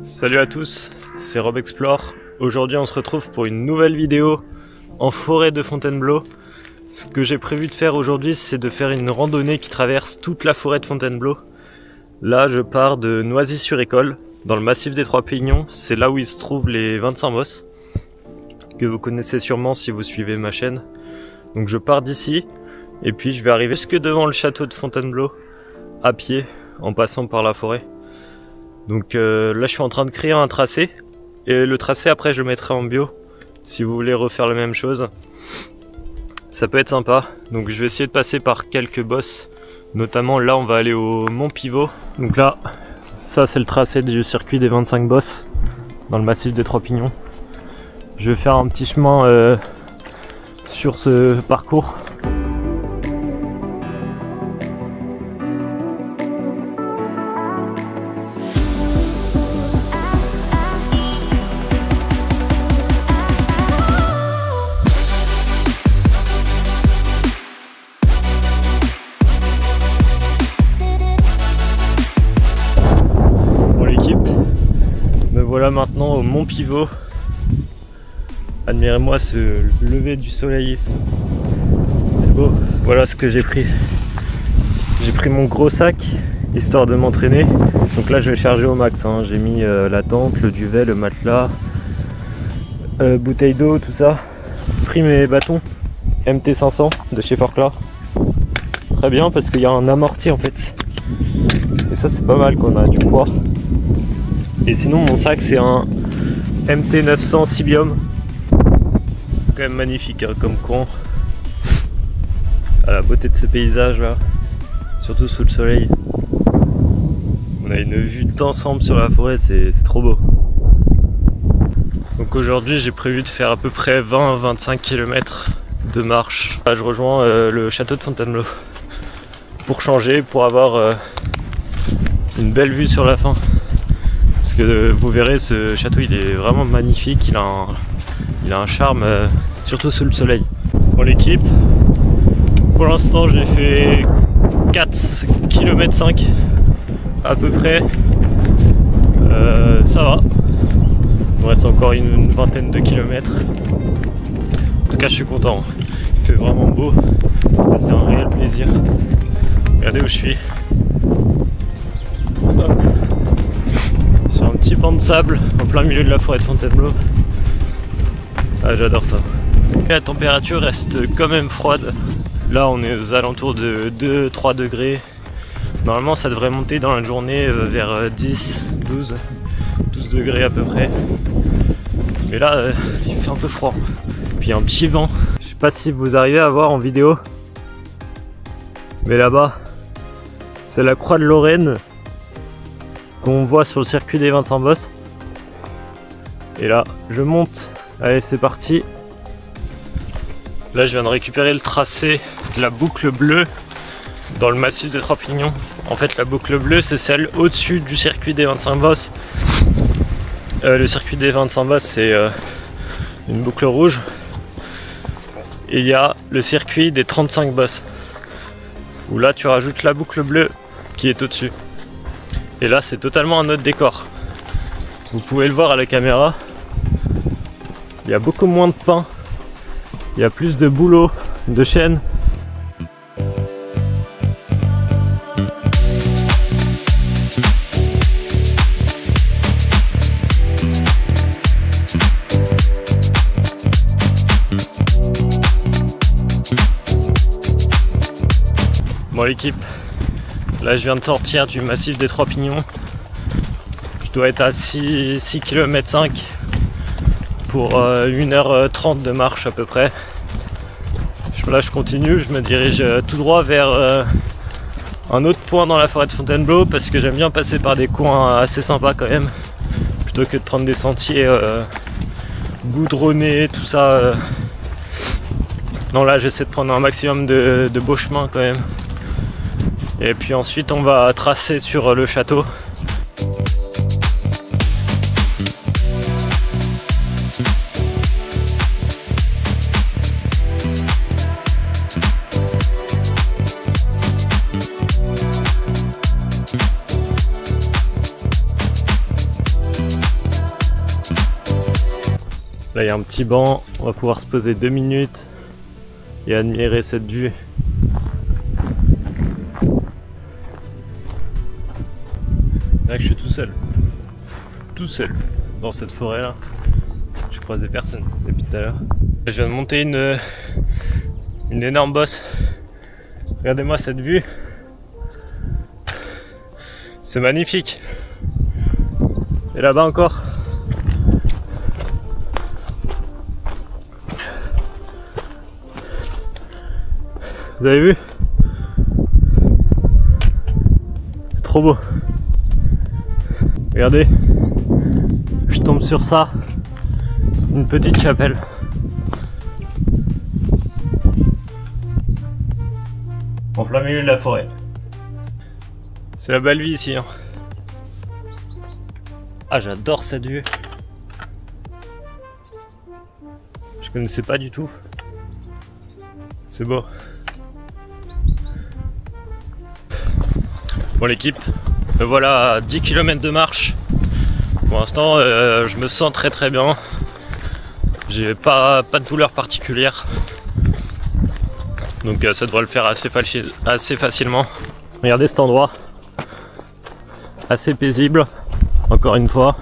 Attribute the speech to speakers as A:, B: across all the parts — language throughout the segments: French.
A: Salut à tous, c'est Rob Explore. Aujourd'hui on se retrouve pour une nouvelle vidéo en forêt de Fontainebleau. Ce que j'ai prévu de faire aujourd'hui, c'est de faire une randonnée qui traverse toute la forêt de Fontainebleau. Là je pars de Noisy-sur-École, dans le massif des Trois Pignons. C'est là où il se trouvent les 25 bosses, que vous connaissez sûrement si vous suivez ma chaîne. Donc je pars d'ici, et puis je vais arriver jusque devant le château de Fontainebleau, à pied, en passant par la forêt. Donc là je suis en train de créer un tracé, et le tracé après je le mettrai en bio, si vous voulez refaire la même chose. Ça peut être sympa, donc je vais essayer de passer par quelques bosses, notamment là on va aller au Mont Pivot. Donc là, ça c'est le tracé du circuit des 25 bosses, dans le massif des Trois Pignons. Je vais faire un petit chemin sur ce parcours. Voilà maintenant au Mont Pivot. Admirez-moi ce lever du soleil. C'est beau. Voilà ce que j'ai pris. J'ai pris mon gros sac histoire de m'entraîner. Donc là je vais charger au max. J'ai mis la tente, le duvet, le matelas, bouteille d'eau, tout ça. J'ai pris mes bâtons MT500 de chez Forclaz. Très bien parce qu'il y a un amorti en fait. Et ça c'est pas mal qu'on a du poids. Et sinon mon sac c'est un MT900 Sibium. C'est quand même magnifique comme coin. À la beauté de ce paysage là, surtout sous le soleil. On a une vue d'ensemble sur la forêt, c'est trop beau. Donc aujourd'hui j'ai prévu de faire à peu près 20-25 km de marche. Là je rejoins le château de Fontainebleau pour changer, pour avoir une belle vue sur la fin. Parce que vous verrez, ce château il est vraiment magnifique, il a un charme, surtout sous le soleil. Pour l'équipe, pour l'instant j'ai fait 4 km 5 à peu près, ça va, il me reste encore une vingtaine de kilomètres. En tout cas je suis content, il fait vraiment beau, ça c'est un réel plaisir. Regardez où je suis. Hop. Sur un petit banc de sable en plein milieu de la forêt de Fontainebleau. Ah, j'adore ça. Et la température reste quand même froide. Là on est aux alentours de 2-3 degrés. Normalement ça devrait monter dans la journée vers 10, 12 degrés à peu près. Mais là il fait un peu froid. Puis il y a un petit vent. Je sais pas si vous arrivez à voir en vidéo, mais là-bas c'est la croix de Lorraine qu'on voit sur le circuit des 25 bosses. Et là je monte. Allez c'est parti. Là je viens de récupérer le tracé de la boucle bleue dans le massif des Trois Pignons. En fait la boucle bleue c'est celle au-dessus du circuit des 25 bosses. Le circuit des 25 bosses c'est une boucle rouge. Et il y a le circuit des 35 bosses, où là tu rajoutes la boucle bleue qui est au-dessus. Et là c'est totalement un autre décor. Vous pouvez le voir à la caméra. Il y a beaucoup moins de pins. Il y a plus de bouleaux, de chênes. Bon l'équipe, là je viens de sortir du massif des Trois Pignons. Je dois être à 6 km 5 pour 1h30 de marche à peu près. Là je continue, je me dirige tout droit vers un autre point dans la forêt de Fontainebleau, parce que j'aime bien passer par des coins assez sympas quand même, plutôt que de prendre des sentiers goudronnés, tout ça. Non là j'essaie de prendre un maximum de beaux chemins quand même. Et puis ensuite on va tracer sur le château. Là il y a un petit banc, on va pouvoir se poser 2 minutes et admirer cette vue. Là je suis tout seul dans cette forêt là. J'ai croisé personne depuis tout à l'heure. Je viens de monter une énorme bosse. Regardez-moi cette vue. C'est magnifique. Et là-bas encore. Vous avez vu? C'est trop beau. Regardez. Je tombe sur ça. Une petite chapelle. En plein milieu de la forêt. C'est la belle vie ici. Hein. Ah, j'adore cette vue. Je connaissais pas du tout. C'est beau. Bon l'équipe, me voilà à 10 km de marche. Pour l'instant, je me sens très bien. J'ai pas de douleur particulière. Donc ça devrait le faire assez facilement. Regardez cet endroit. Assez paisible, encore une fois.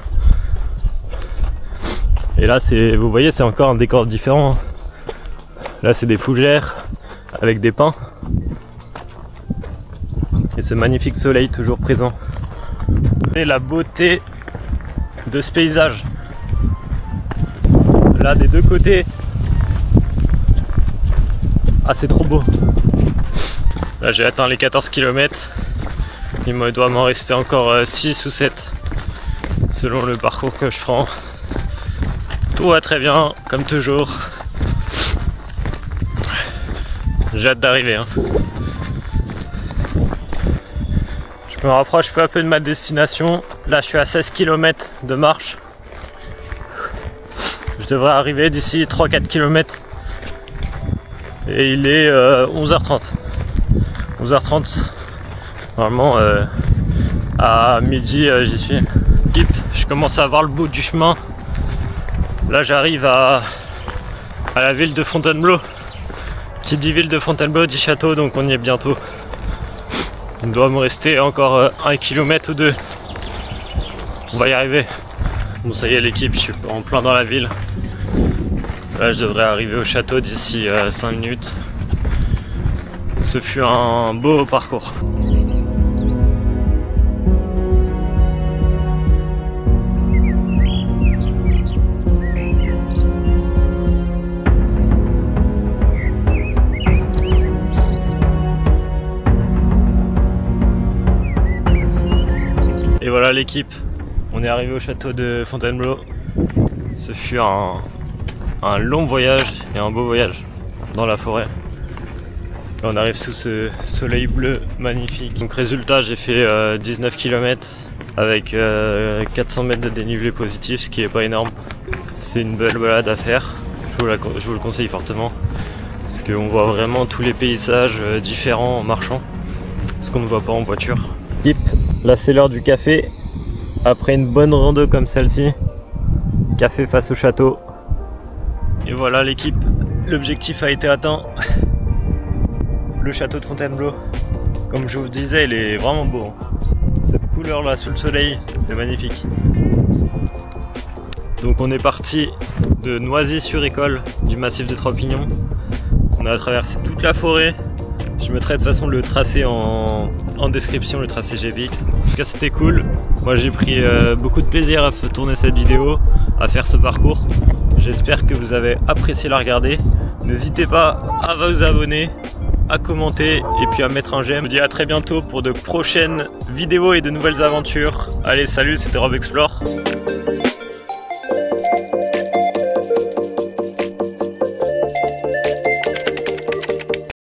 A: Et là, vous voyez, c'est encore un décor différent. Là, c'est des fougères avec des pins. Et ce magnifique soleil toujours présent. Et la beauté de ce paysage. Là, des deux côtés. Ah, c'est trop beau. Là, j'ai atteint les 14 km. Il me doit m'en rester encore 6 ou 7 selon le parcours que je prends. Tout va très bien, comme toujours. J'ai hâte d'arriver. Hein. Je me rapproche peu à peu de ma destination. Là, je suis à 16 km de marche. Je devrais arriver d'ici 3-4 km. Et il est 11h30. 11h30. Normalement, à midi, j'y suis. Je commence à voir le bout du chemin. Là, j'arrive à la ville de Fontainebleau. Qui dit ville de Fontainebleau dit château, donc on y est bientôt. Il doit me rester encore 1 km ou 2. On va y arriver. Bon, ça y est, l'équipe, je suis en plein dans la ville. Là, je devrais arriver au château d'ici 5 minutes. Ce fut un beau parcours. Et voilà l'équipe, on est arrivé au château de Fontainebleau. Ce fut un long voyage et un beau voyage dans la forêt. Et on arrive sous ce soleil bleu magnifique. Donc résultat, j'ai fait 19 km avec 400 mètres de dénivelé positif, ce qui est pas énorme. C'est une belle balade à faire, je vous le conseille fortement. Parce qu'on voit vraiment tous les paysages différents en marchant, ce qu'on ne voit pas en voiture. Là c'est l'heure du café, après une bonne rando comme celle-ci, café face au château. Et voilà l'équipe, l'objectif a été atteint, le château de Fontainebleau. Comme je vous disais, il est vraiment beau. Cette couleur là sous le soleil, c'est magnifique. Donc on est parti de Noisy-sur-École, du massif des Trois Pignons. On a traversé toute la forêt. Je mettrai de toute façon le tracé en description, le tracé GPX. En tout cas c'était cool. Moi j'ai pris beaucoup de plaisir à tourner cette vidéo, à faire ce parcours. J'espère que vous avez apprécié la regarder. N'hésitez pas à vous abonner, à commenter et puis à mettre un j'aime. Je vous dis à très bientôt pour de prochaines vidéos et de nouvelles aventures. Allez salut, c'était Rob Explore.